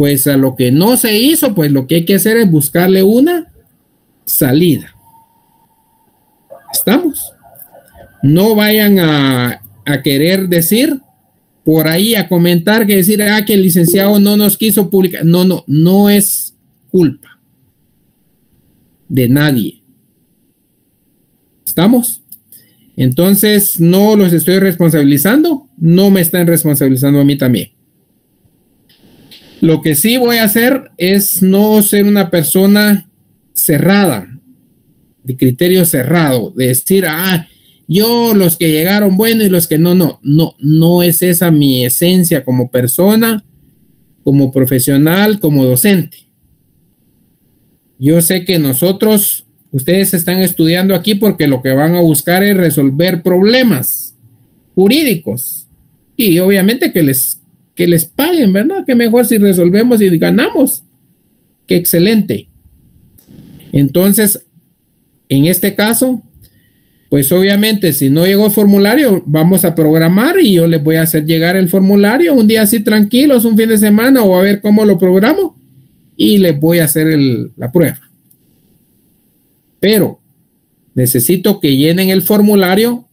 pues a lo que no se hizo, pues lo que hay que hacer es buscarle una salida. ¿Estamos? No vayan a querer decir por ahí, a comentar, que decir, que el licenciado no nos quiso publicar. No es culpa de nadie. ¿Estamos? Entonces, no los estoy responsabilizando, no me están responsabilizando a mí también. Lo que sí voy a hacer es no ser una persona cerrada, de criterio cerrado, de decir, yo los que llegaron bueno y los que no es esa mi esencia como persona, como profesional, como docente. Yo sé que ustedes están estudiando aquí porque lo que van a buscar es resolver problemas jurídicos y obviamente que les paguen, ¿verdad? Que mejor si resolvemos y ganamos. ¡Qué excelente! Entonces, en este caso, pues obviamente si no llegó el formulario, vamos a programar y yo les voy a hacer llegar el formulario un día así tranquilos, un fin de semana, o a ver cómo lo programo y les voy a hacer la prueba. Pero necesito que llenen el formulario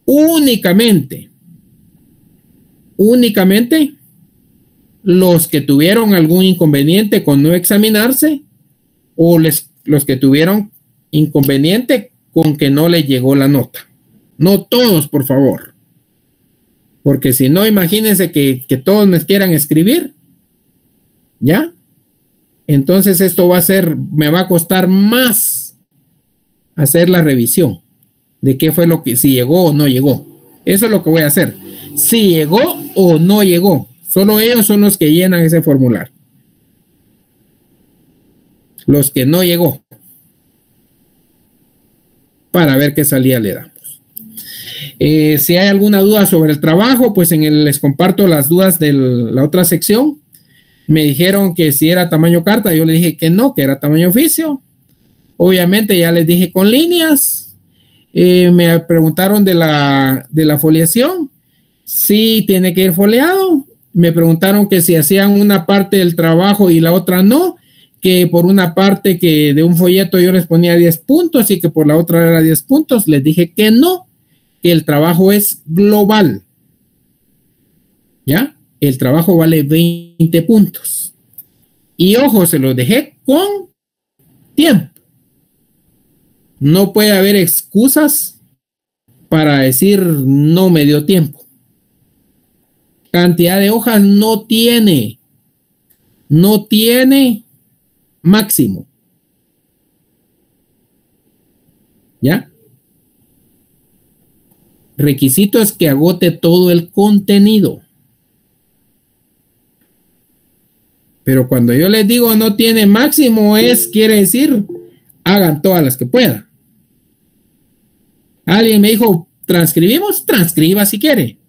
únicamente los que tuvieron algún inconveniente con no examinarse o los que tuvieron inconveniente con que no les llegó la nota. No todos, por favor. Porque si no, imagínense que todos me quieran escribir. ¿Ya? Entonces esto me va a costar más hacer la revisión de qué fue si llegó o no llegó. Eso es lo que voy a hacer. Si llegó o no llegó. Solo ellos son los que llenan ese formulario. Los que no llegó. Para ver qué salida le damos. Si hay alguna duda sobre el trabajo, pues les comparto las dudas de la otra sección. Me dijeron que si era tamaño carta, yo le dije que no, que era tamaño oficio. Obviamente ya les dije con líneas. Me preguntaron de la foliación. Sí, tiene que ir foliado. Me preguntaron que si hacían una parte del trabajo y la otra no, que por una parte que de un folleto yo les ponía 10 puntos y que por la otra era 10 puntos. Les dije que no, que el trabajo es global. ¿Ya? El trabajo vale 20 puntos. Y ojo, se los dejé con tiempo. No puede haber excusas para decir no me dio tiempo. Cantidad de hojas no tiene máximo. ¿Ya? Requisito es que agote todo el contenido. Pero cuando yo les digo no tiene máximo, quiere decir, hagan todas las que puedan. Alguien me dijo, ¿transcribimos? Transcriba si quiere.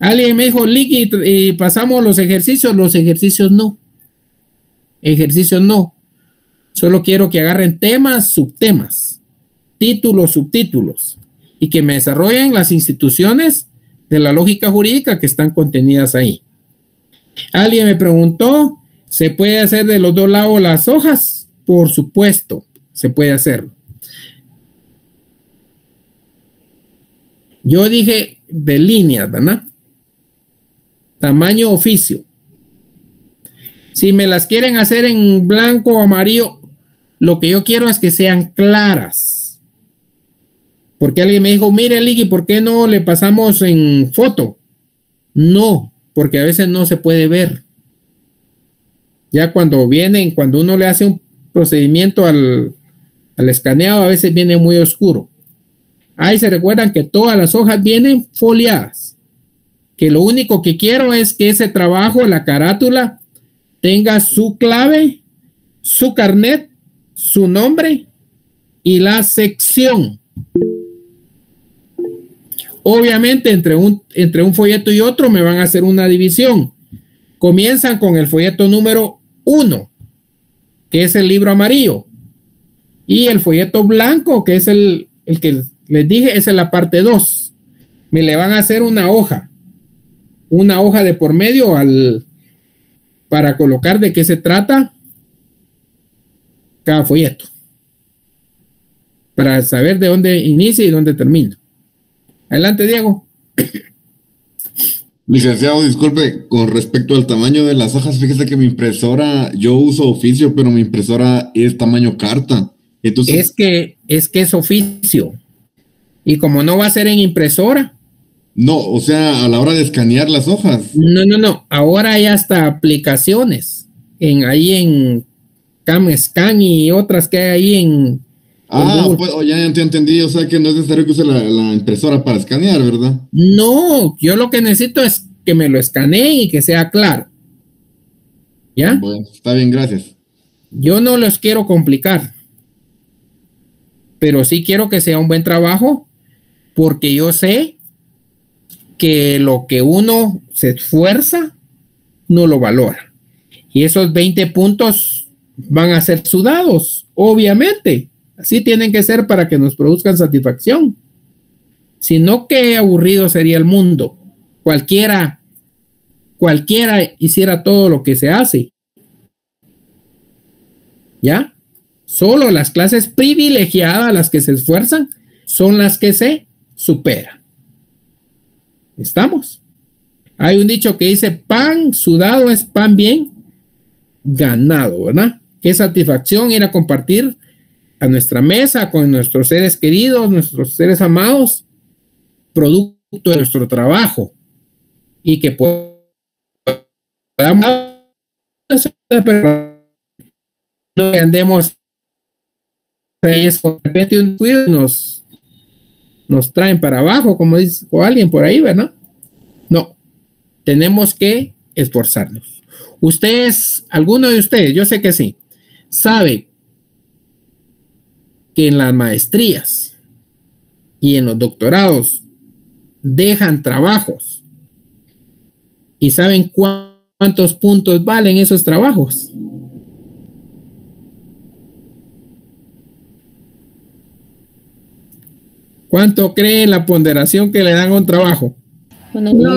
Alguien me dijo, Licky, y pasamos los ejercicios no. Ejercicios no. Solo quiero que agarren temas, subtemas, títulos, subtítulos, y que me desarrollen las instituciones de la lógica jurídica que están contenidas ahí. Alguien me preguntó, ¿se puede hacer de los dos lados las hojas? Por supuesto, se puede hacer. Yo dije de líneas, ¿verdad? Tamaño oficio. Si me las quieren hacer en blanco o amarillo, lo que yo quiero es que sean claras. Porque alguien me dijo, mire, Licky, ¿por qué no le pasamos en foto? No, porque a veces no se puede ver. Ya cuando uno le hace un procedimiento al escaneado, a veces viene muy oscuro. Ahí se recuerdan que todas las hojas vienen foliadas. Que lo único que quiero es que ese trabajo, la carátula, tenga su clave, su carnet, su nombre y la sección. Obviamente entre un folleto y otro me van a hacer una división. Comienzan con el folleto número 1, que es el libro amarillo, y el folleto blanco, que es el que les dije, esa es la parte 2. Me le van a hacer una hoja de por medio para colocar de qué se trata cada folleto, para saber de dónde inicia y dónde termina. Adelante, Diego. Licenciado, disculpe, con respecto al tamaño de las hojas, fíjese que mi impresora, yo uso oficio, pero mi impresora es tamaño carta. Entonces, es que es oficio. Y como no va a ser en impresora. No, o sea, a la hora de escanear las hojas. No. Ahora hay hasta aplicaciones ahí en CamScan y otras que hay ahí en Pues ya entendí. O sea que no es necesario que use la impresora para escanear, ¿verdad? No, yo lo que necesito es que me lo escaneen y que sea claro. ¿Ya? Bueno, está bien, gracias. Yo no los quiero complicar, pero sí quiero que sea un buen trabajo, porque yo sé que lo que uno se esfuerza no lo valora. Y esos 20 puntos van a ser sudados, obviamente. Así tienen que ser para que nos produzcan satisfacción. Si no, qué aburrido sería el mundo. Cualquiera hiciera todo lo que se hace. ¿Ya? Solo las clases privilegiadas, las que se esfuerzan, son las que se superan. ¿Estamos? Hay un dicho que dice, pan sudado es pan bien ganado, ¿verdad? Qué satisfacción ir a compartir a nuestra mesa con nuestros seres queridos, nuestros seres amados, producto de nuestro trabajo, y que podamos no andemos de repente un cuido nos traen para abajo, como dice o alguien por ahí, ¿verdad? No, tenemos que esforzarnos. Ustedes, alguno de ustedes, yo sé que sí, sabe que en las maestrías y en los doctorados dejan trabajos y saben cuántos puntos valen esos trabajos. ¿Cuánto cree la ponderación que le dan a un trabajo? No,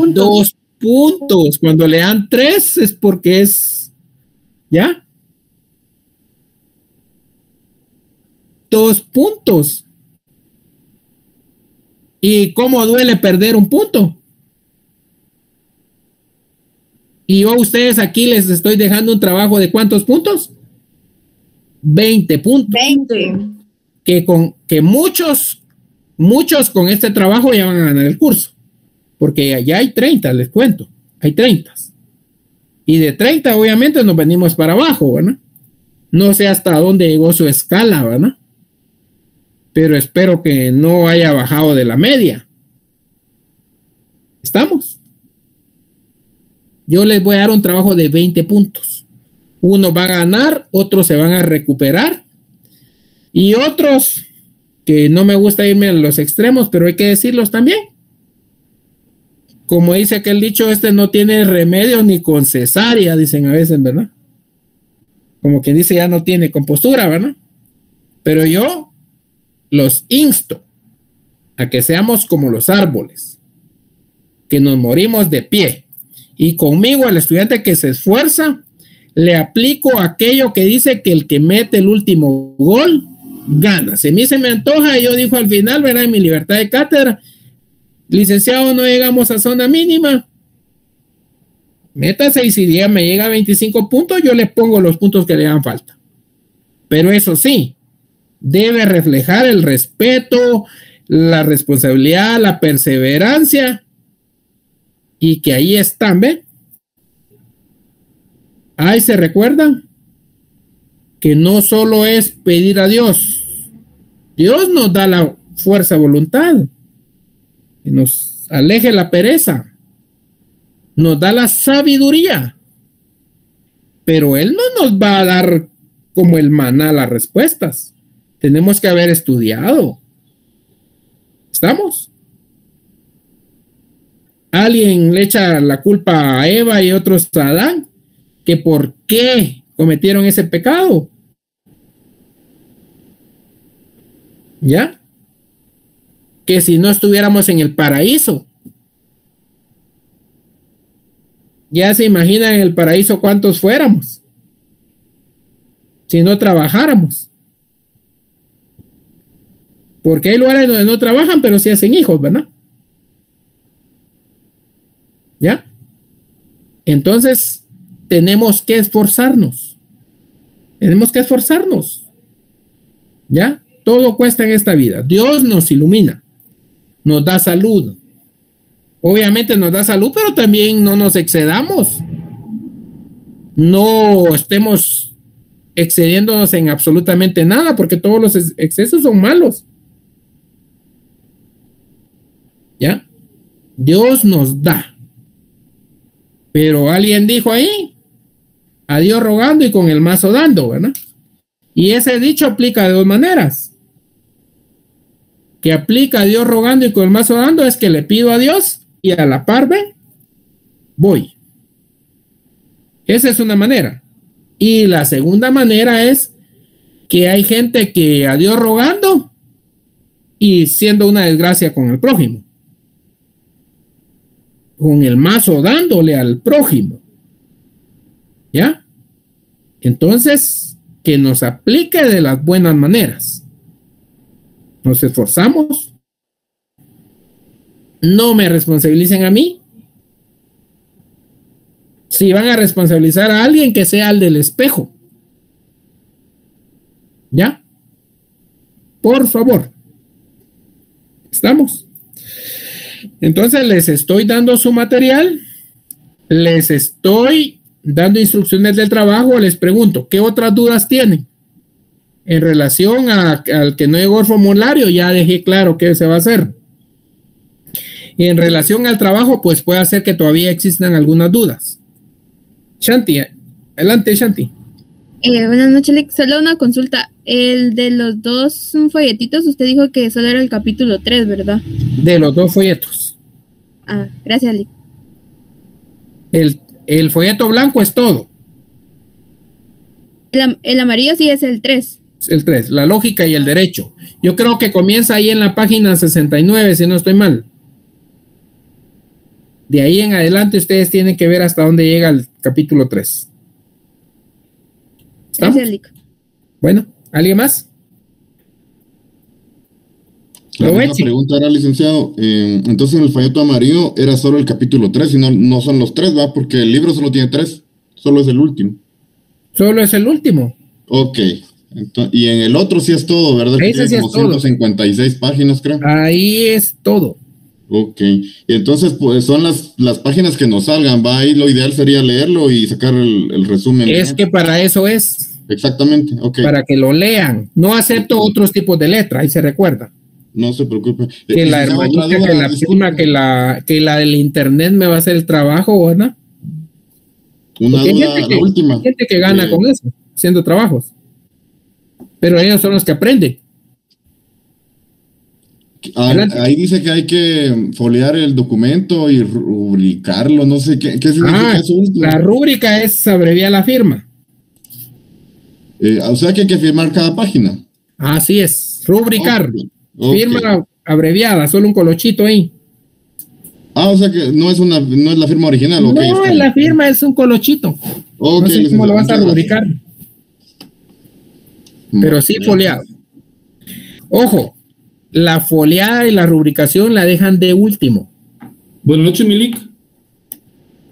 2 puntos. Cuando le dan 3 es porque es, ¿ya? 2 puntos. ¿Y cómo duele perder un punto? Y yo a ustedes aquí les estoy dejando un trabajo de ¿cuántos puntos? 20 puntos. 20. Que muchos con este trabajo ya van a ganar el curso. Porque ya hay 30, les cuento. Hay 30. Y de 30 obviamente nos venimos para abajo, ¿verdad? No sé hasta dónde llegó su escala, ¿verdad? Pero espero que no haya bajado de la media. ¿Estamos? Yo les voy a dar un trabajo de 20 puntos. Uno va a ganar, otros se van a recuperar y otros que no me gusta irme a los extremos, pero hay que decirlos también. Como dice aquel dicho, no tiene remedio ni con cesárea, dicen a veces, ¿verdad? Como quien dice, ya no tiene compostura, ¿verdad? Pero yo los insto a que seamos como los árboles, que nos morimos de pie. Y conmigo, al estudiante que se esfuerza, le aplico aquello que dice que el que mete el último gol gana. Si a mí se me antoja, yo digo al final, ¿verdad? En mi libertad de cátedra, licenciado, no llegamos a zona mínima, métase y si día me llega a 25 puntos, yo le pongo los puntos que le dan falta. Pero eso sí, debe reflejar el respeto, la responsabilidad, la perseverancia y que ahí están, ¿ven? Ahí se recuerdan que no solo es pedir a Dios, Dios nos da la fuerza de voluntad, que nos aleje la pereza, nos da la sabiduría, pero Él no nos va a dar como el maná las respuestas. Tenemos que haber estudiado. ¿Estamos? Alguien le echa la culpa a Eva y otros a Adán, que por qué cometieron ese pecado. ¿Ya? Que si no estuviéramos en el paraíso. Ya se imaginan en el paraíso cuántos fuéramos si no trabajáramos. Porque hay lugares donde no trabajan, pero sí hacen hijos, ¿verdad? ¿Ya? Entonces, tenemos que esforzarnos. Tenemos que esforzarnos. ¿Ya? Todo cuesta en esta vida. Dios nos ilumina, nos da salud. Obviamente nos da salud, pero también no nos excedamos. No estemos excediéndonos en absolutamente nada, porque todos los excesos son malos. ¿Ya? Dios nos da. Pero alguien dijo ahí, a Dios rogando y con el mazo dando, ¿verdad? Y ese dicho aplica de dos maneras. Que aplica a Dios rogando y con el mazo dando es que le pido a Dios y a la par voy. Esa es una manera. Y la segunda manera es que hay gente que a Dios rogando y siendo una desgracia con el prójimo. Con el mazo dándole al prójimo. ¿Ya? Entonces, que nos aplique de las buenas maneras. Nos esforzamos. No me responsabilicen a mí. Si van a responsabilizar a alguien, que sea el del espejo. ¿Ya? Por favor. ¿Estamos? Entonces les estoy dando su material, les estoy dando instrucciones del trabajo, les pregunto, ¿qué otras dudas tienen? En relación al que no llegó el formulario, ya dejé claro qué se va a hacer. Y en relación al trabajo, pues puede ser que todavía existan algunas dudas. Shanti, adelante, Shanti. Buenas noches, Lick. Solo una consulta. El de los dos folletitos, usted dijo que solo era el capítulo 3, ¿verdad? De los dos folletos. Ah, gracias, Lick. El folleto blanco es todo. El amarillo sí es el 3. El 3, la lógica y el derecho. Yo creo que comienza ahí en la página 69, si no estoy mal. De ahí en adelante ustedes tienen que ver hasta dónde llega el capítulo 3. ¿Estamos? Gracias, Lick. Bueno, ¿alguien más? La misma pregunta era, licenciado. Entonces en el folleto amarillo era solo el capítulo 3 y no son los 3, ¿va? Porque el libro solo tiene 3. Solo es el último. Solo es el último. Ok. Entonces, y en el otro sí es todo, ¿verdad? Ese sí es todo. 156 páginas, creo. Ahí es todo. Ok. Y entonces, pues son las páginas que nos salgan, ¿va? Ahí lo ideal sería leerlo y sacar el resumen. Es que para eso es. Exactamente, ok. Para que lo lean. No acepto otros tipos de letra, ahí se recuerda. No se preocupe. Que la hermanita, que la prima, que la del internet me va a hacer el trabajo, ¿verdad? Una duda, la última. Hay gente que gana con eso, haciendo trabajos. Pero ellos son los que aprenden. Ahí dice que hay que foliar el documento y rubricarlo, no sé qué significa eso. La rúbrica es abreviar la firma. O sea que hay que firmar cada página. Así es, rubricar. Okay. Firma abreviada, solo un colochito ahí. O sea que no es la firma original. No, la firma es un colochito. No sé cómo lo vas a rubricar. Pero sí foliado. Ojo, la foliada y la rubricación la dejan de último. Buenas noches, Milik.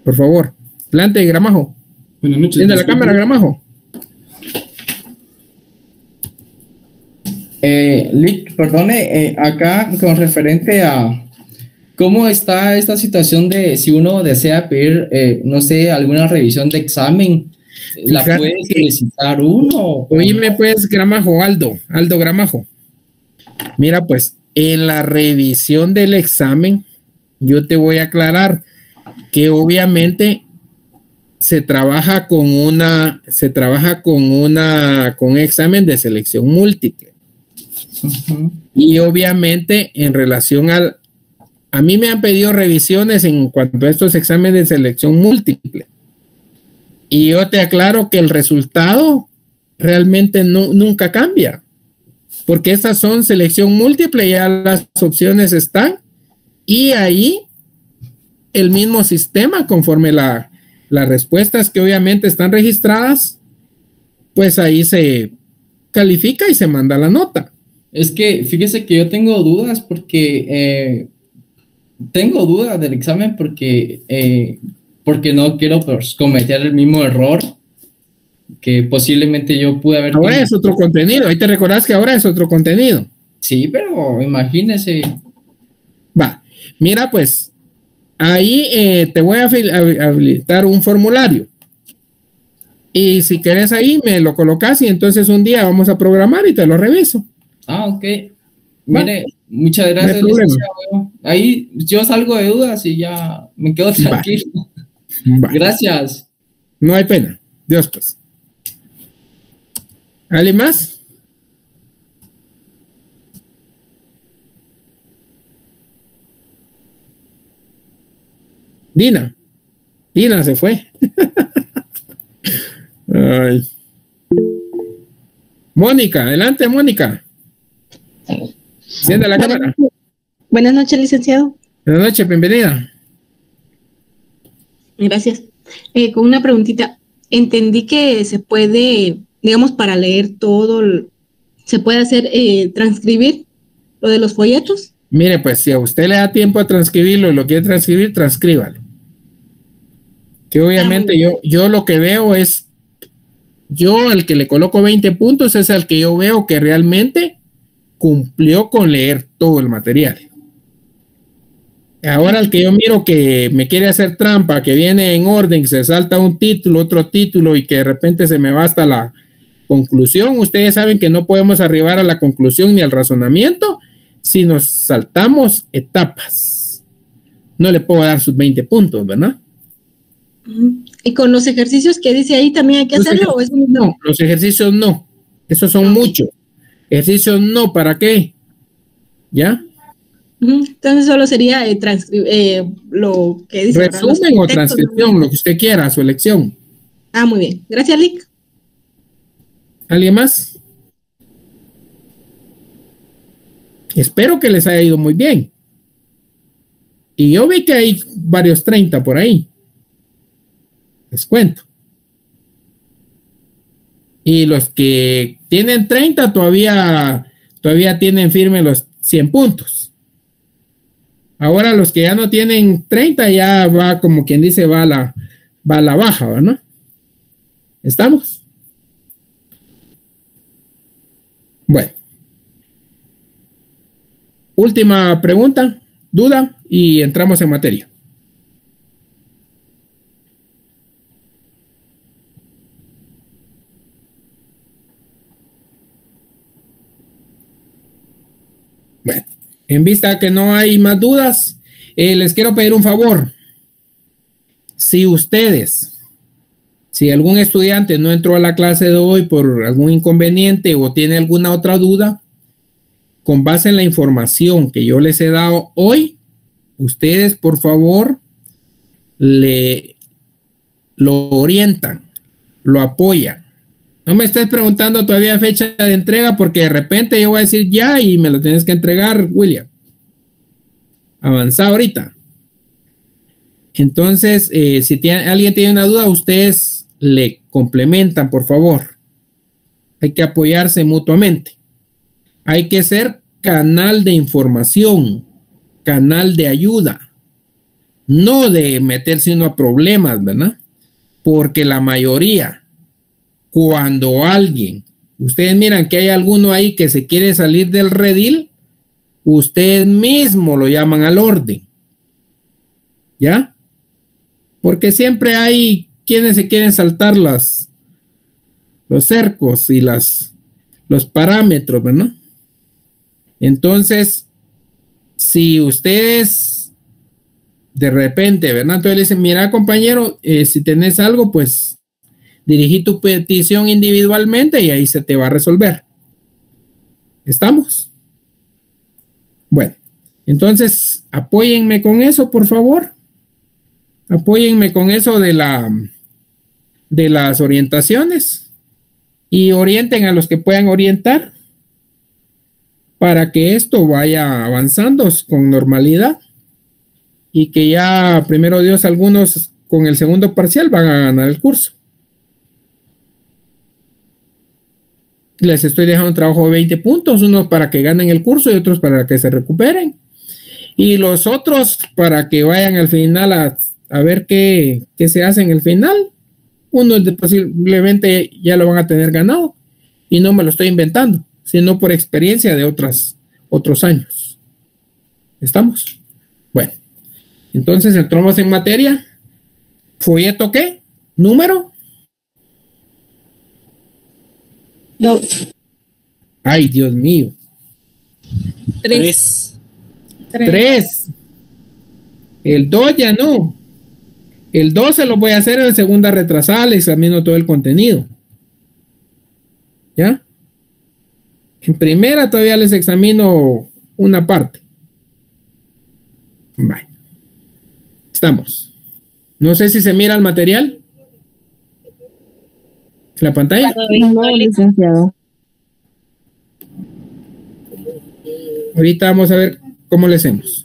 Por favor, plante Gramajo. Buenas noches. Desde la cámara, Gramajo. Lick, perdone, acá con referente a cómo está esta situación de si uno desea pedir, no sé, alguna revisión de examen, ¿la puede solicitar uno? Oíme pues, Gramajo, Aldo Gramajo. Mira pues, en la revisión del examen, yo te voy a aclarar que obviamente se trabaja con examen de selección múltiple. Uh-huh. Y obviamente en relación a mí me han pedido revisiones en cuanto a estos exámenes de selección múltiple. Y yo te aclaro que el resultado realmente nunca cambia. Porque esas son selección múltiple, ya las opciones están. Y ahí el mismo sistema, conforme la las respuestas que obviamente están registradas, pues ahí se califica y se manda la nota. Es que fíjese que yo tengo dudas porque tengo dudas del examen porque no quiero pues, cometer el mismo error que posiblemente yo pude haber. Ahora es otro contenido. Ahí te recordás que ahora es otro contenido. Sí, pero imagínese. Va, mira pues, ahí te voy a habilitar un formulario. Y si querés ahí, me lo colocas y entonces un día vamos a programar y te lo reviso. Ah, ok. Mire, muchas gracias. No, ahí yo salgo de dudas y ya me quedo tranquilo. Va. Gracias. No hay pena. Dios pues. ¿Alguien más? Dina se fue. Ay. Mónica, adelante, Mónica. Enciende la cámara. Buenas noches, licenciado. Buenas noches, bienvenida. Gracias. Con una preguntita. Entendí que se puede, digamos, para leer todo, se puede hacer transcribir lo de los folletos. Mire, pues si a usted le da tiempo a transcribirlo y lo quiere transcribir, transcríbalo. Que obviamente yo lo que veo es, yo al que le coloco 20 puntos es al que yo veo que realmente cumplió con leer todo el material. Ahora el que yo miro que me quiere hacer trampa, que viene en orden, se salta un título, otro título y que de repente se me va hasta la conclusión. Ustedes saben que no podemos arribar a la conclusión ni al razonamiento si nos saltamos etapas. No le puedo dar sus 20 puntos, ¿verdad? ¿Y con los ejercicios que dice ahí también hay que hacerlo? ¿O es no, los ejercicios no. Esos son muchos. Ejercicios no, ¿para qué? ¿Ya? Entonces solo sería lo que dice. Resumen o transcripción, lo que usted quiera, a su elección. Ah, muy bien. Gracias, Lick. ¿Alguien más? Espero que les haya ido muy bien. Y yo vi que hay varios 30 por ahí. Les cuento. Y los que tienen 30 todavía tienen firme los 100 puntos. Ahora los que ya no tienen 30 ya va, como quien dice, va a la baja, ¿verdad? ¿Estamos? Bueno. Última pregunta, duda y entramos en materia. Bueno, en vista que no hay más dudas, les quiero pedir un favor. Si algún estudiante no entró a la clase de hoy por algún inconveniente o tiene alguna otra duda, con base en la información que yo les he dado hoy, ustedes por favor lo orientan, lo apoyan. No me estés preguntando todavía fecha de entrega porque de repente yo voy a decir ya y me lo tienes que entregar, William. Avanza ahorita. Entonces, si alguien tiene una duda, ustedes le complementan, por favor. Hay que apoyarse mutuamente. Hay que ser canal de información, canal de ayuda, no de meterse uno a problemas, ¿verdad? Porque la mayoría, cuando ustedes miran que hay alguno ahí que se quiere salir del redil, ustedes mismos lo llaman al orden. ¿Ya? Porque siempre hay quienes se quieren saltar los cercos y los parámetros, ¿verdad? Entonces, si ustedes de repente, ¿verdad? Entonces le dicen, mira compañero, si tenés algo, pues dirigí tu petición individualmente y ahí se te va a resolver. ¿Estamos? Bueno, entonces apóyenme con eso, por favor. Apóyenme con eso de las orientaciones y orienten a los que puedan orientar para que esto vaya avanzando con normalidad y que ya, primero Dios, algunos con el segundo parcial van a ganar el curso. Les estoy dejando un trabajo de 20 puntos, unos para que ganen el curso y otros para que se recuperen. Y los otros para que vayan al final a ver qué se hace en el final. Unos posiblemente ya lo van a tener ganado. Y no me lo estoy inventando, sino por experiencia de otros años. ¿Estamos? Bueno, entonces entramos en materia. ¿Folleto qué? ¿Número? 2. Ay, Dios mío. 3. El 2 ya no. El 2 se lo voy a hacer en segunda retrasada, le examino todo el contenido. ¿Ya? En primera todavía les examino una parte. Vale. Estamos. No sé si se mira el material. ¿La pantalla? No, licenciado. Ahorita vamos a ver cómo le hacemos.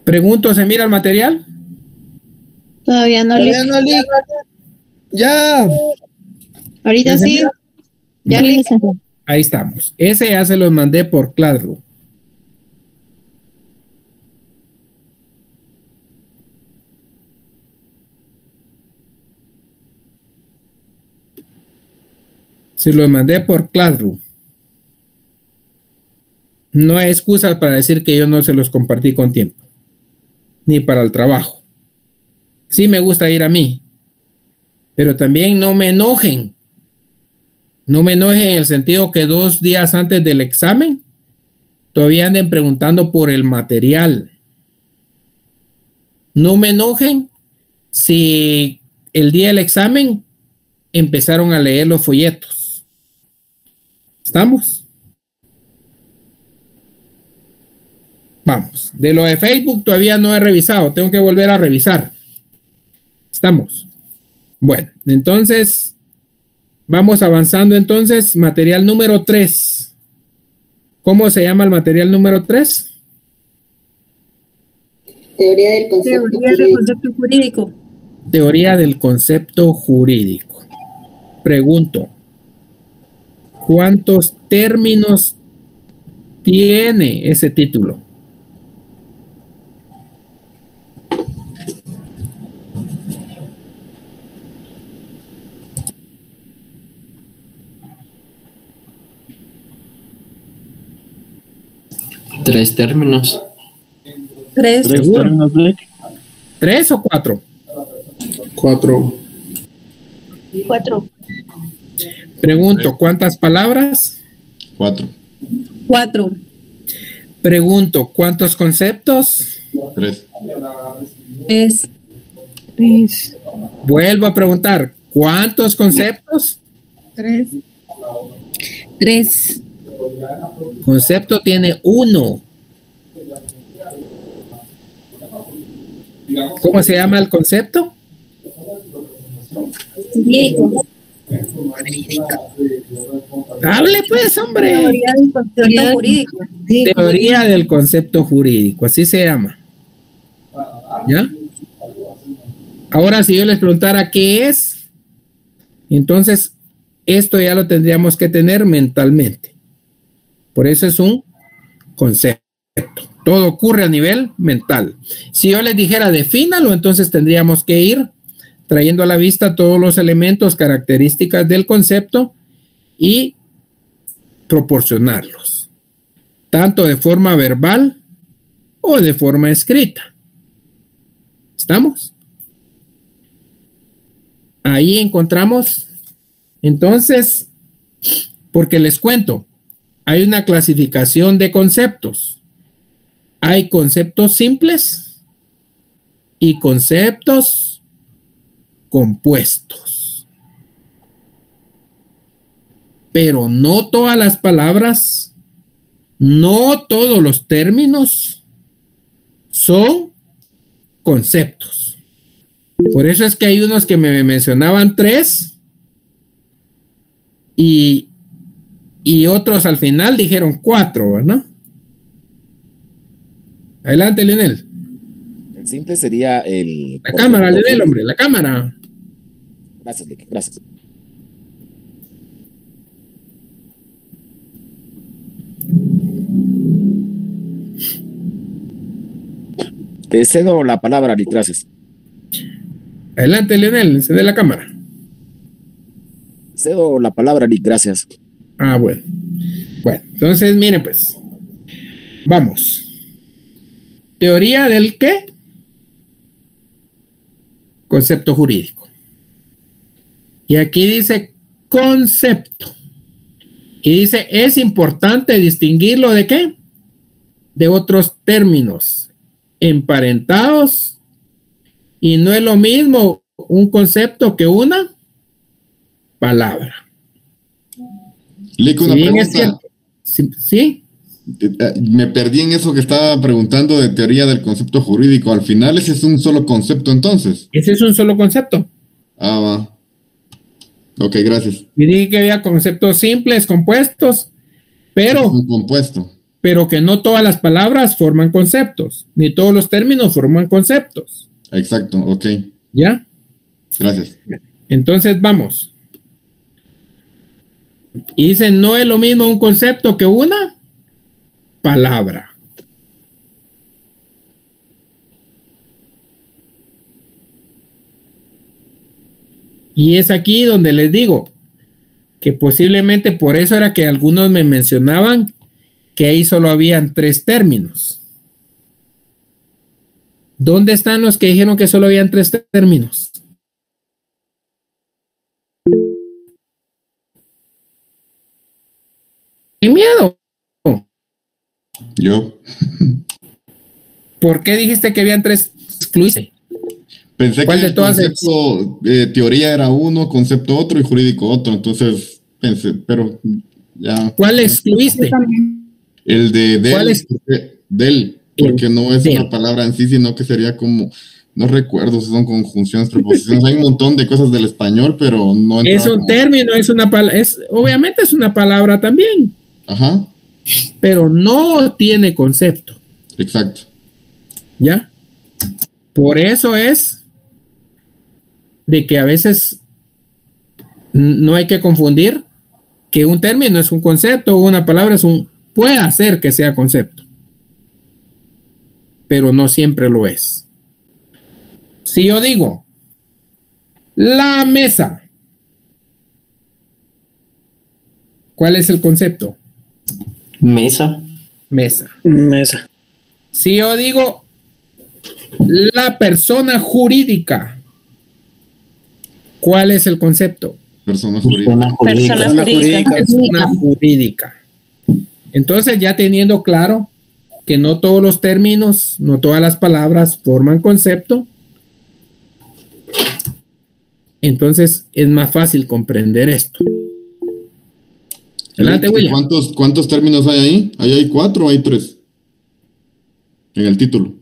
Pregunto, ¿se mira el material? Todavía no, Ya. Ahorita sí. Ya, licenciado. Ahí estamos. Ese ya se los mandé por Classroom. Se los mandé por Classroom. No hay excusa para decir que yo no se los compartí con tiempo. Ni para el trabajo. Sí me gusta ir a mí. Pero también no me enojen. No me enojen en el sentido que 2 días antes del examen todavía anden preguntando por el material. No me enojen si el día del examen empezaron a leer los folletos. ¿Estamos? Vamos. De lo de Facebook todavía no he revisado. Tengo que volver a revisar. ¿Estamos? Bueno, entonces vamos avanzando entonces. Material número 3. ¿Cómo se llama el material número 3? Teoría del concepto jurídico. Teoría del concepto jurídico. Pregunto, ¿cuántos términos tiene ese título? Tres términos. Tres. ¿Seguro? ¿3 o 4? 4. 4. Pregunto, ¿cuántas palabras? 4. 4. Pregunto, ¿cuántos conceptos? 3. Es. Vuelvo a preguntar, ¿cuántos conceptos? 3. Concepto tiene 1. ¿Cómo se llama el concepto? Hable pues, hombre. Teoría del concepto jurídico. Teoría del concepto jurídico, así se llama. ¿Ya? Ahora, si yo les preguntara qué es, entonces esto ya lo tendríamos que tener mentalmente. Por eso es un concepto. Todo ocurre a nivel mental. Si yo les dijera defínalo, entonces tendríamos que ir trayendo a la vista todos los elementos, características del concepto y proporcionarlos, tanto de forma verbal o de forma escrita. ¿Estamos? Ahí encontramos, entonces, porque les cuento, hay una clasificación de conceptos. hay conceptos simples y conceptos compuestos. Pero no todas las palabras, no todos los términos son conceptos. Por eso es que hay unos que me mencionaban 3 y otros al final dijeron 4, ¿verdad? Adelante, Lionel. El simple sería el... La cámara, Lionel, hombre, la cámara. Gracias, Lick, gracias. Te cedo la palabra, Lick, gracias. Adelante, Lionel, encende la cámara. Cedo la palabra, Lick, gracias. Ah, bueno. Bueno, entonces, miren, pues. Vamos. Teoría del ¿qué? Concepto jurídico. Y aquí dice concepto. Y dice, es importante distinguirlo de ¿qué? De otros términos emparentados. Y no es lo mismo un concepto que una palabra. Lick, una pregunta. Sí. Me perdí en eso que estaba preguntando de teoría del concepto jurídico. Al final ese es un solo concepto entonces. Ese es un solo concepto. Ah, va. Ok, gracias. Y dije que había conceptos simples, compuestos, pero... Un compuesto. Pero que no todas las palabras forman conceptos, ni todos los términos forman conceptos. Exacto, ok. ¿Ya? Gracias. Entonces vamos. Y dice, no es lo mismo un concepto que una palabra. Y es aquí donde les digo que posiblemente por eso era que algunos me mencionaban que ahí solo habían 3 términos. ¿Dónde están los que dijeron que solo habían 3 términos? ¿Qué miedo? Yo. ¿Por qué dijiste que habían 3? Excluiste. Pensé ¿Cuál que de el todas concepto, teoría era uno, concepto otro y jurídico otro. Entonces pensé, pero ya. ¿Cuál excluiste? El de del. ¿Cuál es? Del, porque no es del. una palabra en sí, sino que sería como, no recuerdo si son conjunciones, preposiciones. Hay un montón de cosas del español, pero no. Es un como... término, es una palabra, obviamente es una palabra también. Ajá. Pero no tiene concepto. Exacto. ¿Ya? Por eso es de que a veces no hay que confundir que un término es un concepto o una palabra puede hacer que sea concepto, pero no siempre lo es. Si yo digo la mesa, ¿cuál es el concepto? Mesa. Si yo digo la persona jurídica, ¿cuál es el concepto? Persona jurídica. Persona jurídica. Entonces, ya teniendo claro que no todos los términos, no todas las palabras forman concepto, entonces es más fácil comprender esto. Adelante, William. ¿Cuántos términos hay ahí? ¿Ahí hay 4 o hay 3? En el título.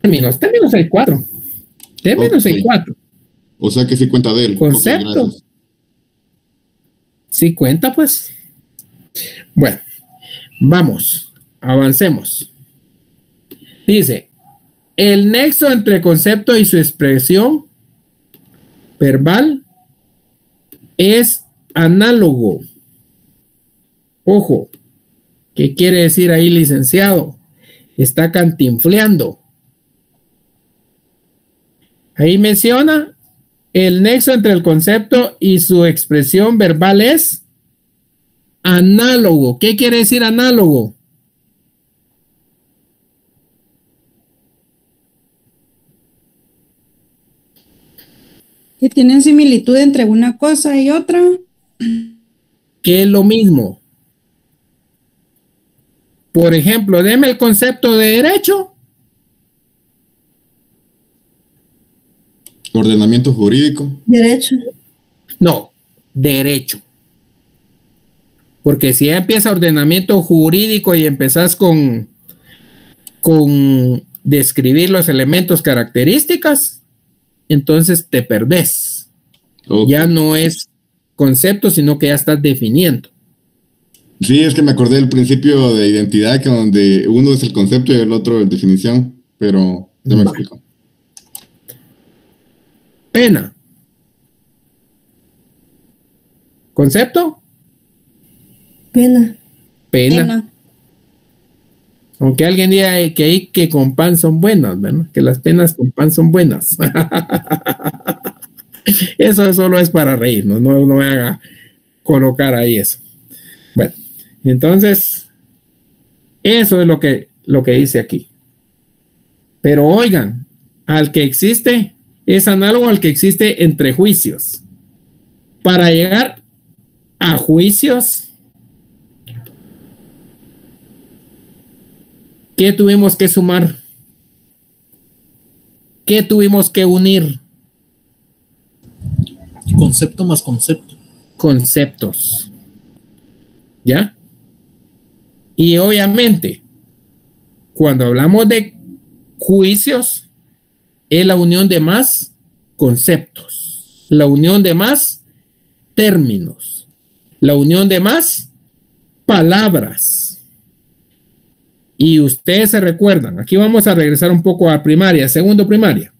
Términos hay 4. Términos hay 4. O sea que sí cuenta de él. Concepto. Okay, sí cuenta, pues. Bueno, vamos, avancemos. Dice, el nexo entre concepto y su expresión verbal es análogo. Ojo, ¿qué quiere decir ahí, licenciado? Está cantinfleando. Ahí menciona el nexo entre el concepto y su expresión verbal es análogo. ¿Qué quiere decir análogo? Que tienen similitud entre una cosa y otra. ¿Qué es lo mismo? Por ejemplo, deme el concepto de derecho. Ordenamiento jurídico. Derecho. No, derecho. Porque si ya empieza ordenamiento jurídico y empezás con describir los elementos características, entonces te perdés. Okay. Ya no es concepto, sino que ya estás definiendo. Sí, es que me acordé del principio de identidad, que donde uno es el concepto y el otro es definición, pero ya me explico. Pena. ¿Concepto? Pena. Pena. Aunque alguien diga que con pan son buenas, ¿verdad? Que las penas con pan son buenas. Eso solo es para reírnos, no me haga colocar ahí eso. Bueno, entonces, eso es lo que dice aquí. Pero oigan, al que existe, es análogo al que existe entre juicios. Para llegar a juicios, ¿qué tuvimos que sumar? ¿Qué tuvimos que unir? Concepto más concepto. Conceptos. ¿Ya? Y obviamente, cuando hablamos de juicios, es la unión de más conceptos, la unión de más términos, la unión de más palabras. Y ustedes se recuerdan, aquí vamos a regresar un poco a primaria, segundo primaria,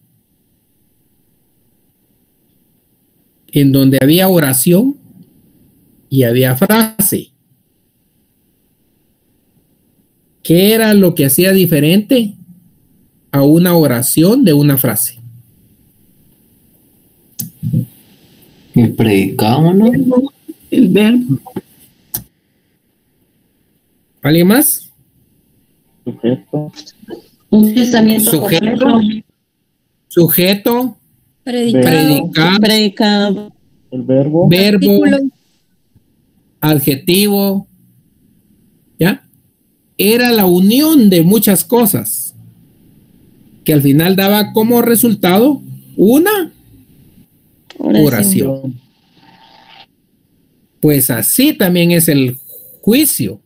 en donde había oración y había frase. ¿Qué era lo que hacía diferente a una oración de una frase? El predicado, ¿no? El verbo. ¿Alguien más? Sujeto. Un pensamiento Sujeto. completo. Sujeto. Predicado. Predicado. El verbo. Verbo. Artículo. Adjetivo. ¿Ya? Era la unión de muchas cosas que al final daba como resultado una oración. Pues así también es el juicio,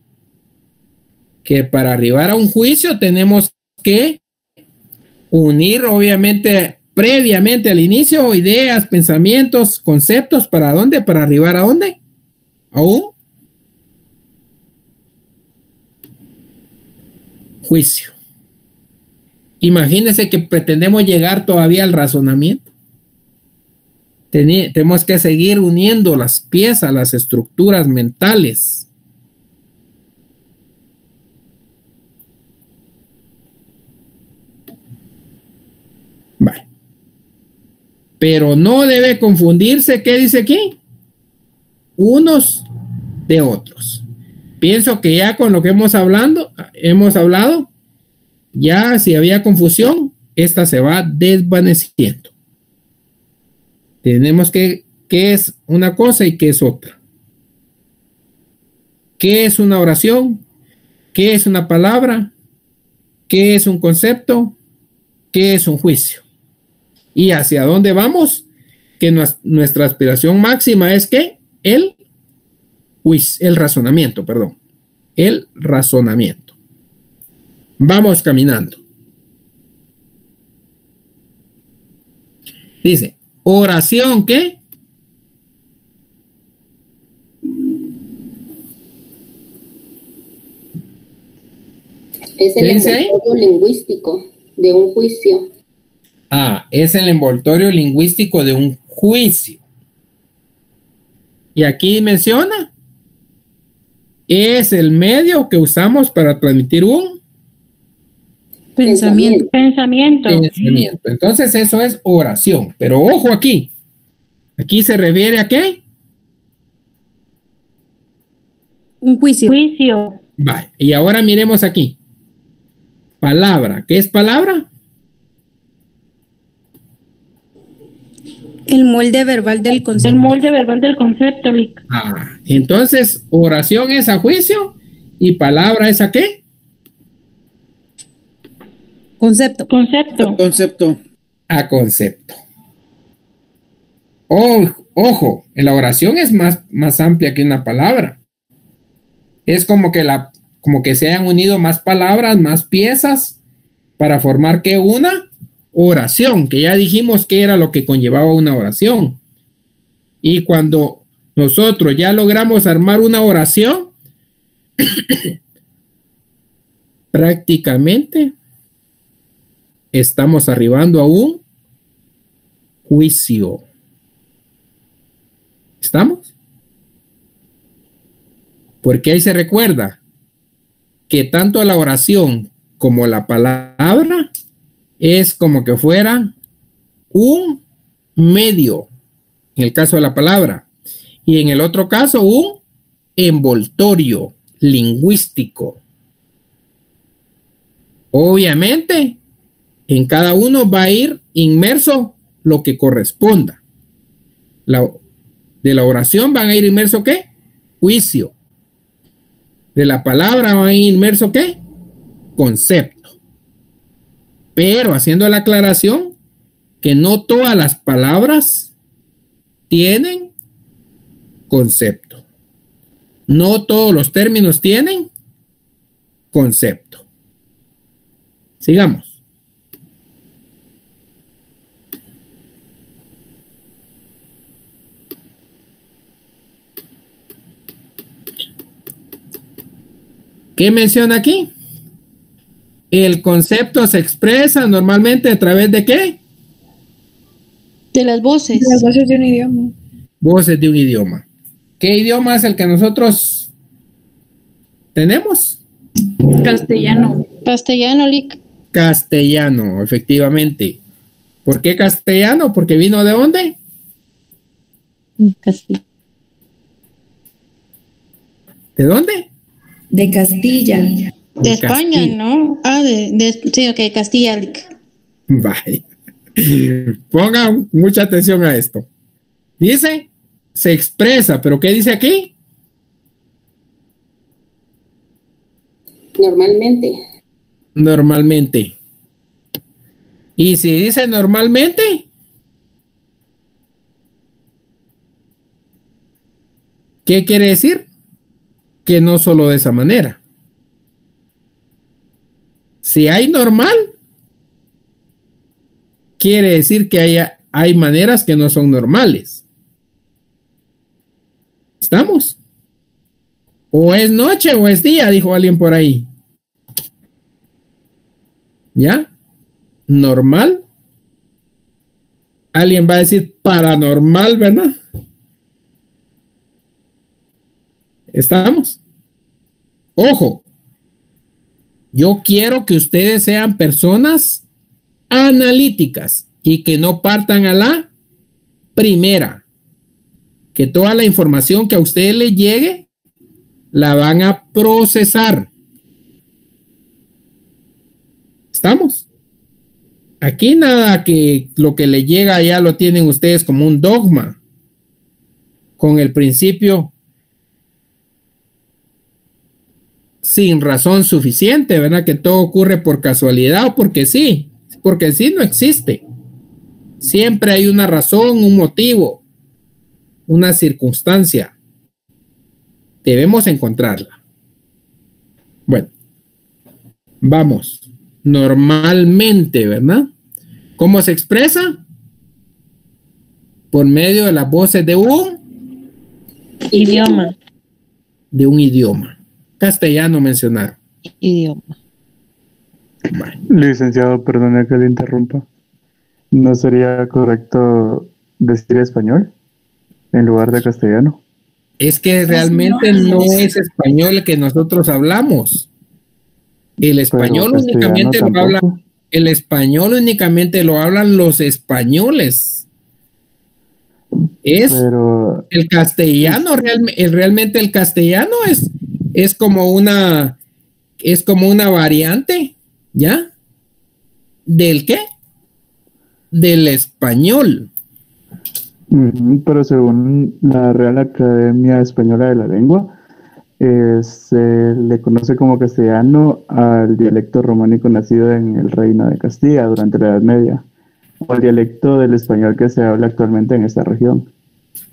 que para arribar a un juicio tenemos que unir, obviamente, previamente al inicio, ideas, pensamientos, conceptos. ¿Para dónde? ¿Para arribar a dónde? A un juicio. Imagínense que pretendemos llegar todavía al razonamiento. Tenemos que seguir uniendo las piezas, las estructuras mentales. Vale. Pero no debe confundirse, ¿qué dice aquí? Unos de otros. Pienso que ya con lo que hemos hablado, ya si había confusión, esta se va desvaneciendo. Tenemos que, ¿qué es una cosa y qué es otra? ¿Qué es una oración? ¿Qué es una palabra? ¿Qué es un concepto? ¿Qué es un juicio? ¿Y hacia dónde vamos? Que nuestra aspiración máxima es que el razonamiento, perdón. El razonamiento. Vamos caminando. Dice, oración, ¿qué? Es el envoltorio lingüístico de un juicio. Ah, es el envoltorio lingüístico de un juicio. Y aquí menciona, es el medio que usamos para transmitir un pensamiento. Entonces eso es oración. Pero ojo aquí. Aquí se refiere a ¿qué? Un juicio. Vale. Y ahora miremos aquí. Palabra. ¿Qué es palabra? El molde verbal del concepto. Ah, entonces oración es a juicio y palabra es a ¿qué? Concepto. A concepto. Ojo, en la oración es más amplia que una palabra. Es como que se hayan unido más palabras, más piezas para formar que una oración, que ya dijimos que era lo que conllevaba una oración. Y cuando nosotros ya logramos armar una oración, prácticamente estamos arribando a un juicio. ¿Estamos? Porque ahí se recuerda que tanto la oración como la palabra es como que fuera un medio, en el caso de la palabra, y en el otro caso un envoltorio lingüístico. Obviamente, en cada uno va a ir inmerso lo que corresponda. De la oración van a ir inmerso ¿qué? Juicio. De la palabra van a ir inmerso ¿qué? Concepto. Pero haciendo la aclaración que no todas las palabras tienen concepto. No todos los términos tienen concepto. Sigamos. ¿Qué menciona aquí? El concepto se expresa normalmente a través de ¿qué? De las voces. De las voces de un idioma. Voces de un idioma. ¿Qué idioma es el que nosotros tenemos? Castellano. Castellano, Lick. Castellano, efectivamente. ¿Por qué castellano? Porque vino ¿de dónde? ¿De dónde? De Castilla. De España, Castilla. ¿No? Sí, ok, Castilla, Lick. Vale. Pongan mucha atención a esto. Dice, se expresa, pero ¿qué dice aquí? Normalmente. Y si dice normalmente, ¿qué quiere decir? Que no solo de esa manera. Si hay normal, quiere decir que hay maneras que no son normales. ¿Estamos? O es noche o es día, dijo alguien por ahí. ¿Ya? Normal. Alguien va a decir paranormal, ¿verdad? ¿Estamos? Ojo. Yo quiero que ustedes sean personas analíticas y que no partan a la primera. Que toda la información que a ustedes les llegue la van a procesar. ¿Estamos? Aquí nada que lo que le llega ya lo tienen ustedes como un dogma. Con el principio sin razón suficiente, ¿verdad? Que todo ocurre por casualidad o porque sí. Porque sí no existe. Siempre hay una razón, un motivo, una circunstancia. Debemos encontrarla. Bueno, vamos. Normalmente, ¿verdad? ¿Cómo se expresa? Por medio de las voces de un idioma. De un idioma. Castellano mencionaron. Idioma. Bueno. Licenciado, perdone que le interrumpa. ¿No sería correcto decir español en lugar de castellano? Es que realmente no es español el que nosotros hablamos. El español únicamente lo habla, el español únicamente lo hablan los españoles. El castellano, realmente el castellano es como una variante, ¿ya? ¿Del qué? Del español. Pero según la Real Academia Española de la Lengua, se le conoce como castellano al dialecto románico nacido en el Reino de Castilla durante la Edad Media, o al dialecto del español que se habla actualmente en esta región,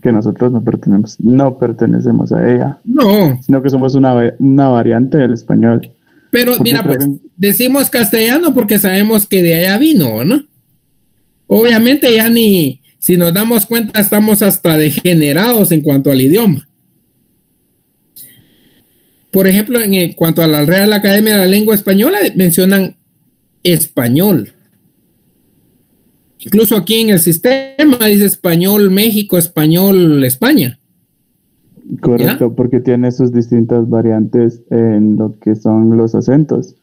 que nosotros no pertenecemos a ella. No. Sino que somos una variante del español. Pero porque mira, pues, decimos castellano porque sabemos que de allá vino, ¿no? Obviamente ya ni, si nos damos cuenta, estamos hasta degenerados en cuanto al idioma. Por ejemplo, en cuanto a la Real Academia de la Lengua Española, mencionan español. Incluso aquí en el sistema dice español México, español España. Correcto, ¿ya? Porque tiene sus distintas variantes en lo que son los acentos,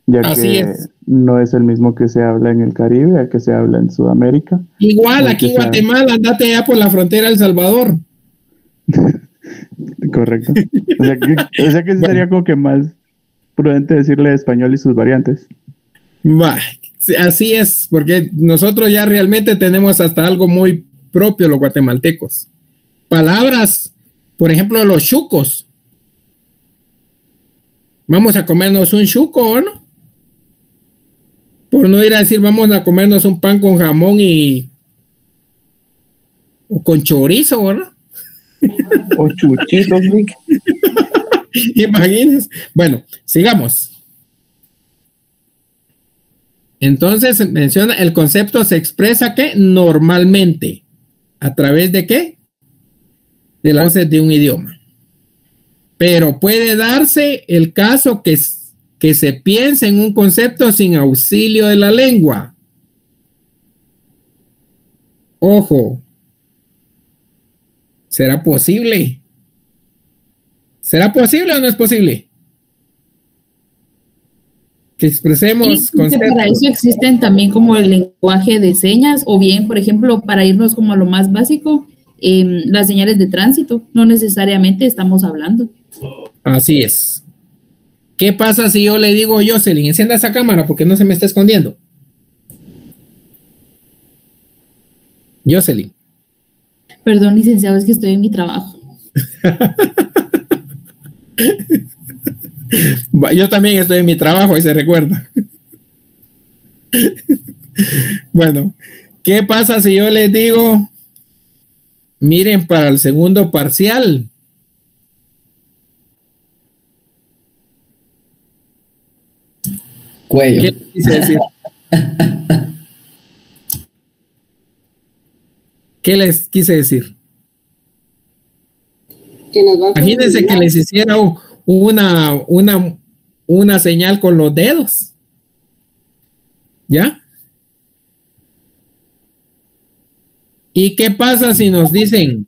ya así que no es el mismo que se habla en el Caribe, al que se habla en Sudamérica. Igual, aquí en Guatemala, andate allá por la frontera de El Salvador. Correcto. O sea que sería como que más prudente decirle español y sus variantes. Así es, porque nosotros ya realmente tenemos hasta algo muy propio los guatemaltecos. Palabras, por ejemplo, los chucos. Vamos a comernos un chuco, ¿no? Por no ir a decir vamos a comernos un pan con jamón o con chorizo, ¿no? O chuchitos, Nick. Imagínense. Bueno, sigamos. Entonces menciona el concepto se expresa ¿qué? Normalmente. ¿A través de qué? De las voces de un idioma. Pero puede darse el caso que se piense en un concepto sin auxilio de la lengua. Ojo. ¿Será posible? ¿Será posible o no es posible? Que expresemos conceptos. Para eso existen también como el lenguaje de señas, o bien, por ejemplo, para irnos como a lo más básico, las señales de tránsito. No necesariamente estamos hablando. Así es. ¿Qué pasa si yo le digo, Jocelyn, encienda esa cámara porque no se me está escondiendo? Jocelyn. Perdón, licenciado, es que estoy en mi trabajo. Yo también estoy en mi trabajo y se recuerda. Bueno, ¿qué pasa si yo les digo, miren para el segundo parcial? Cuello. ¿Qué quise decir? ¿Qué les quise decir? Imagínense que les hiciera una señal con los dedos. ¿Ya? ¿Y qué pasa si nos dicen?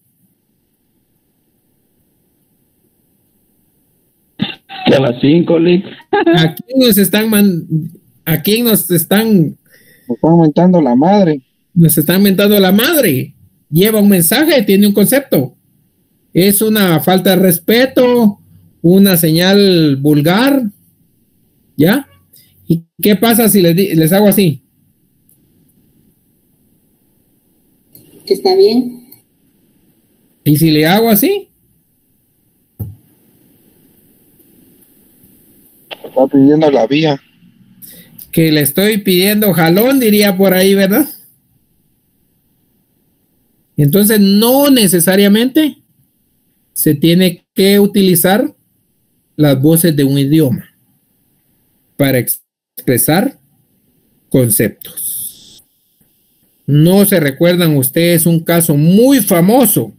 A las 5, Lick. ¿A quién nos están mentando la madre? Nos están mentando la madre. Lleva un mensaje, tiene un concepto. Es una falta de respeto, una señal vulgar. ¿Ya? ¿Y qué pasa si les hago así? Que está bien. ¿Y si le hago así? Está pidiendo la vía. Que le estoy pidiendo jalón, diría por ahí, ¿verdad? Entonces, no necesariamente se tiene que utilizar las voces de un idioma para expresar conceptos. ¿No se recuerdan ustedes un caso muy famoso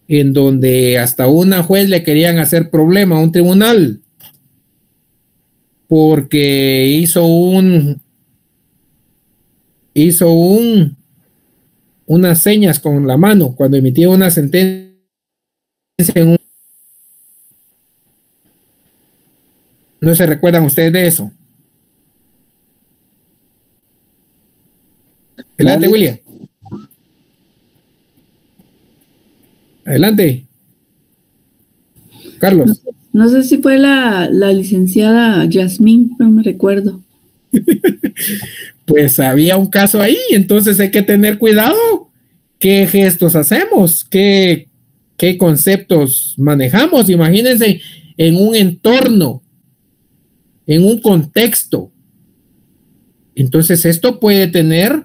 en donde hasta una juez le querían hacer problema a un tribunal porque hizo unas señas con la mano cuando emitía una sentencia ¿No se recuerdan ustedes de eso? Adelante, William. Adelante. Carlos. No sé si fue la licenciada Yasmín, no me recuerdo. Pues había un caso ahí, entonces hay que tener cuidado. ¿Qué gestos hacemos? ¿Qué qué conceptos manejamos. Imagínense en un entorno, en un contexto. Entonces esto puede tener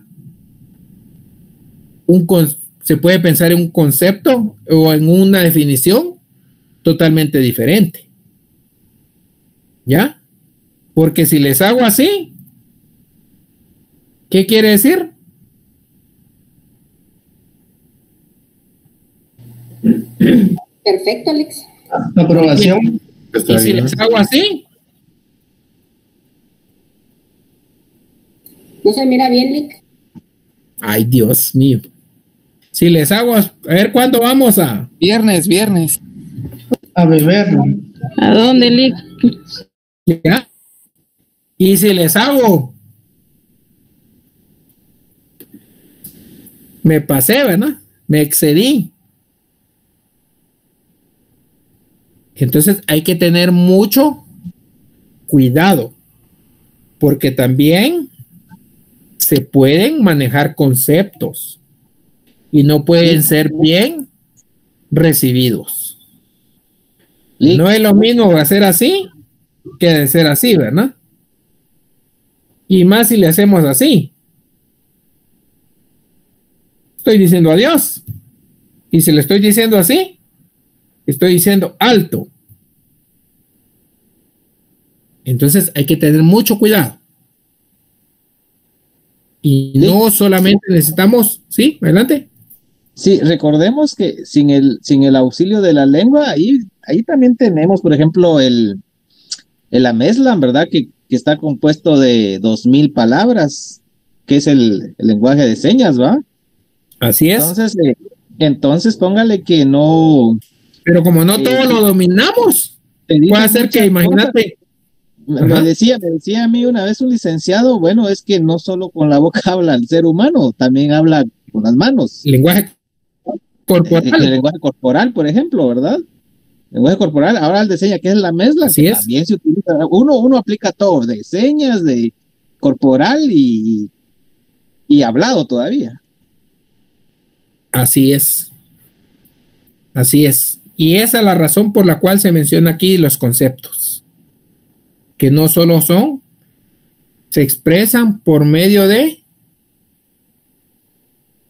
se puede pensar en un concepto o en una definición totalmente diferente. ¿Ya? Porque si les hago así, ¿qué quiere decir? Perfecto, Alex. Aprobación. ¿Y si les hago así? ¿No se mira bien, Lick? Ay, Dios mío. Si les hago, a ver cuándo vamos a... Viernes. A beber. ¿A dónde, Lick? ¿Ya? Y si les hago... Me pasé, ¿verdad? Me excedí. Entonces hay que tener mucho cuidado, porque también se pueden manejar conceptos y no pueden ser bien recibidos. No es lo mismo hacer así que de ser así, ¿verdad? Y más si le hacemos así. Estoy diciendo adiós. Y si le estoy diciendo así, estoy diciendo alto. Entonces hay que tener mucho cuidado. Y no solamente necesitamos, ¿sí? Adelante. Sí, recordemos que sin el auxilio de la lengua, ahí también tenemos, por ejemplo, el Ameslan, ¿verdad? Que está compuesto de 2000 palabras, que es el lenguaje de señas, ¿va? Así es. Entonces póngale que no. Pero como no todo lo dominamos, puede ser que, imagínate. Me decía a mí una vez un licenciado, bueno, es que no solo con la boca habla el ser humano, también habla con las manos. Lenguaje corporal. El lenguaje corporal, por ejemplo, ¿verdad? Lenguaje corporal, ahora el de señas, que es la mezcla, así que es. También se utiliza, uno aplica todo, de señas, de corporal y hablado todavía. Así es. Así es. Y esa es la razón por la cual se menciona aquí los conceptos. Que no solo se expresan por medio de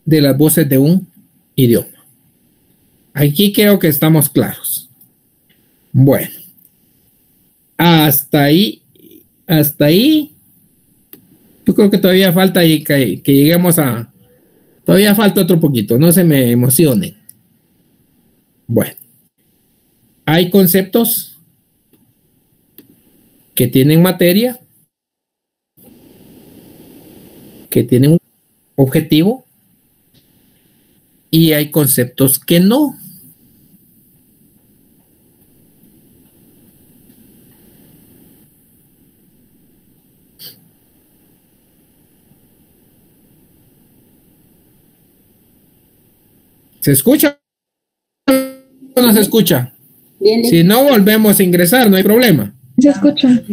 las voces de un idioma. Aquí creo que estamos claros. Bueno. Hasta ahí. Yo creo que todavía falta que lleguemos a... Todavía falta otro poquito, no se me emocionen. Bueno. Hay conceptos que tienen materia, que tienen un objetivo, y hay conceptos que no. ¿Se escucha o no se escucha? Bien. Si no, volvemos a ingresar, no hay problema. Se escucha.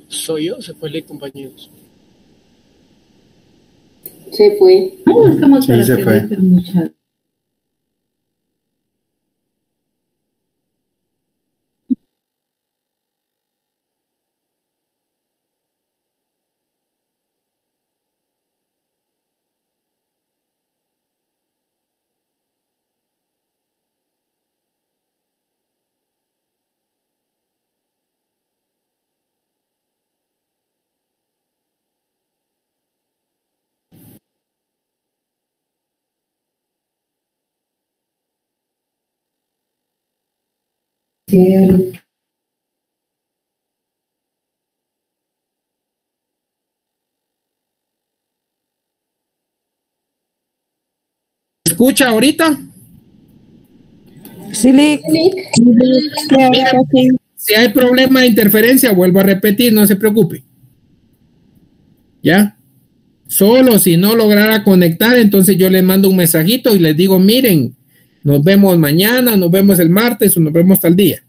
Soy yo, se fue el compañeros. Se fue. Sí, se fue. ¿Escucha ahorita? Sí, Lick. Mira, si hay problema de interferencia, vuelvo a repetir, no se preocupe. ¿Ya? Solo si no lograra conectar, entonces yo les mando un mensajito y les digo, miren, nos vemos mañana, nos vemos el martes o nos vemos tal día.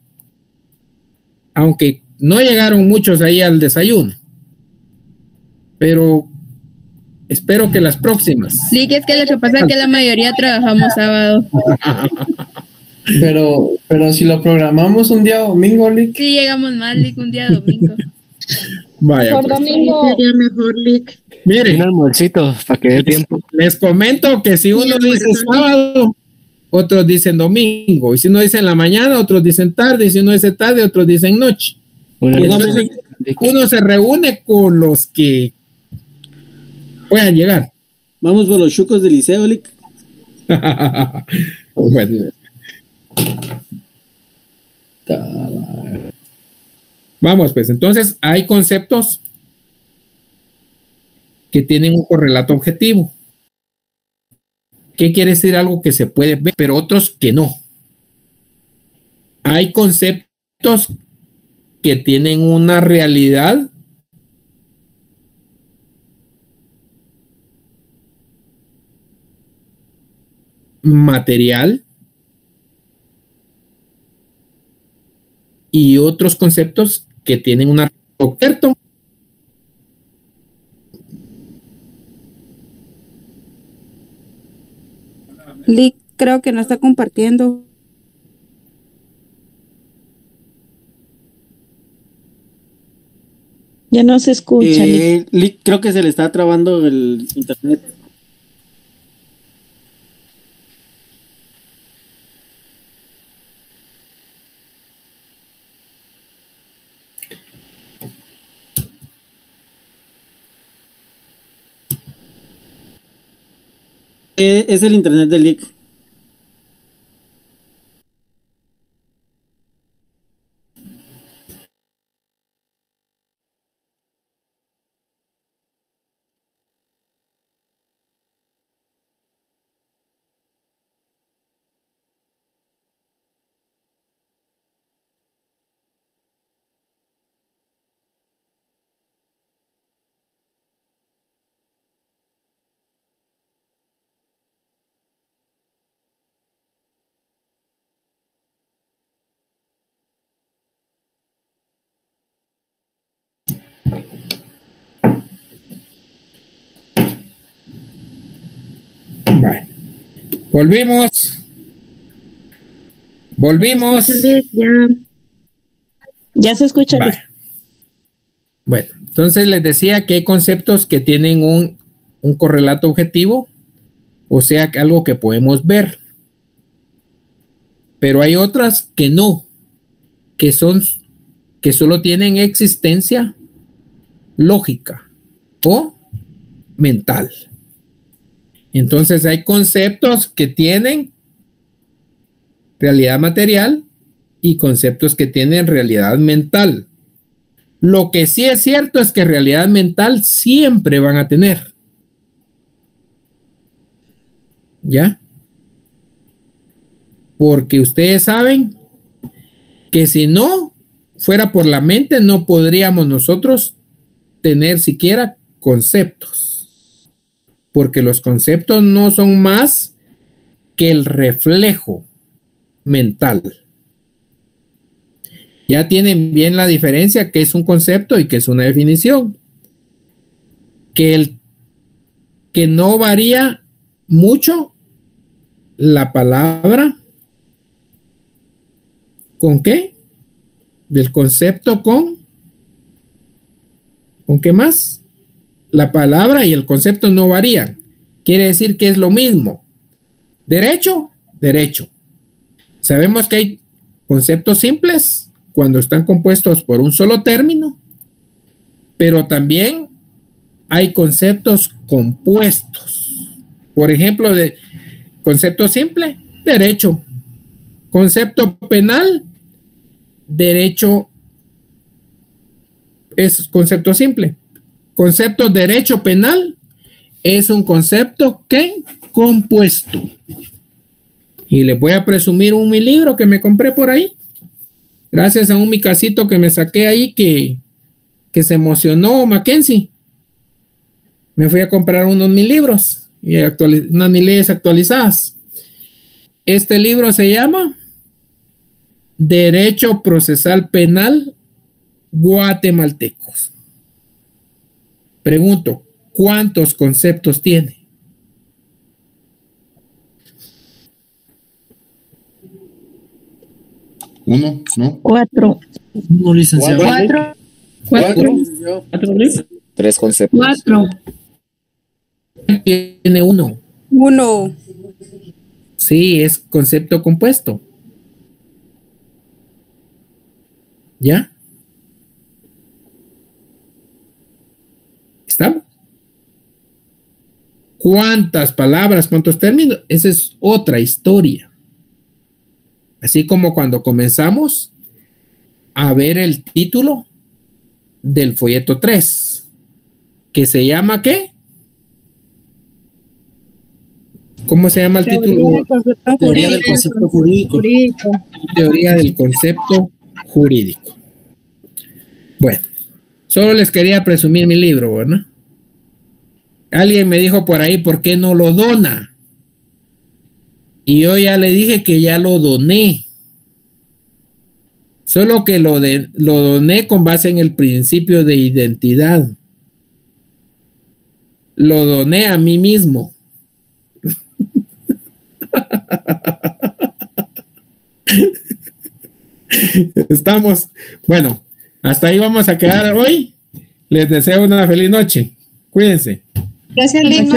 aunque no llegaron muchos ahí al desayuno, pero espero que las próximas. Sí, que es que lo que pasa es que la mayoría trabajamos sábado. Pero si lo programamos un día domingo, Lick. Sí, llegamos más, Lick, un día domingo. Vaya, Por pues. domingo sería mejor, Lick. Miren, Un almuercito para que dé tiempo. les comento que si uno dice sábado, otros dicen domingo, y si uno dice en la mañana, otros dicen tarde, y si uno dice tarde, otros dicen noche. Entonces, uno se reúne con los que puedan llegar. Vamos por los chucos del liceo, Lick. Bueno. Vamos, pues entonces hay conceptos que tienen un correlato objetivo. ¿Qué quiere decir? Algo que se puede ver, pero otros que no. Hay conceptos que tienen una realidad material y otros conceptos que tienen una objeto. Lick, creo que no está compartiendo. Ya no se escucha. Lick. Lick, creo que se le está trabando el internet. Es el internet de Lick. Vale. Volvimos. Ya se escucha. Vale. Bueno, entonces les decía que hay conceptos que tienen un correlato objetivo, o sea, algo que podemos ver. Pero hay otras que no, que solo tienen existencia lógica o mental. Entonces hay conceptos que tienen realidad material y conceptos que tienen realidad mental. Lo que sí es cierto es que realidad mental siempre van a tener. ¿Ya? Porque ustedes saben que si no fuera por la mente, no podríamos nosotros tener siquiera conceptos. Porque los conceptos no son más que el reflejo mental. Ya tienen bien la diferencia que es un concepto y que es una definición. Que no varía mucho la palabra. ¿Con qué? Del concepto ¿con qué más? La palabra y el concepto no varían. Quiere decir que es lo mismo. Derecho, derecho. Sabemos que hay conceptos simples cuando están compuestos por un solo término, pero también hay conceptos compuestos. Por ejemplo, de concepto simple, derecho. Concepto penal, derecho es concepto simple. Concepto derecho penal es un concepto que compuesto. Y les voy a presumir mi libro que me compré por ahí. Gracias a un micasito que me saqué ahí que se emocionó Mackenzie. Me fui a comprar unos 1000 libros y unas 1000 leyes actualizadas. Este libro se llama Derecho Procesal Penal guatemaltecos. Pregunto, ¿cuántos conceptos tiene? Uno, ¿no? 4. No, licenciado. 4. 3 conceptos. 4. Tiene uno. 1. Sí, es concepto compuesto. ¿Ya? ¿Estamos? ¿Cuántas palabras, cuántos términos? Esa es otra historia. Así como cuando comenzamos a ver el título del folleto 3, que se llama ¿qué? ¿Cómo se llama el título? Teoría del concepto jurídico. Teoría del concepto jurídico. Bueno, solo les quería presumir mi libro, ¿verdad? Alguien me dijo por ahí, ¿por qué no lo dona? Y yo ya le dije que ya lo doné. Solo que lo doné con base en el principio de identidad. Lo doné a mí mismo. Estamos, bueno, hasta ahí vamos a quedar hoy. Les deseo una feliz noche. Cuídense. Gracias, Lick.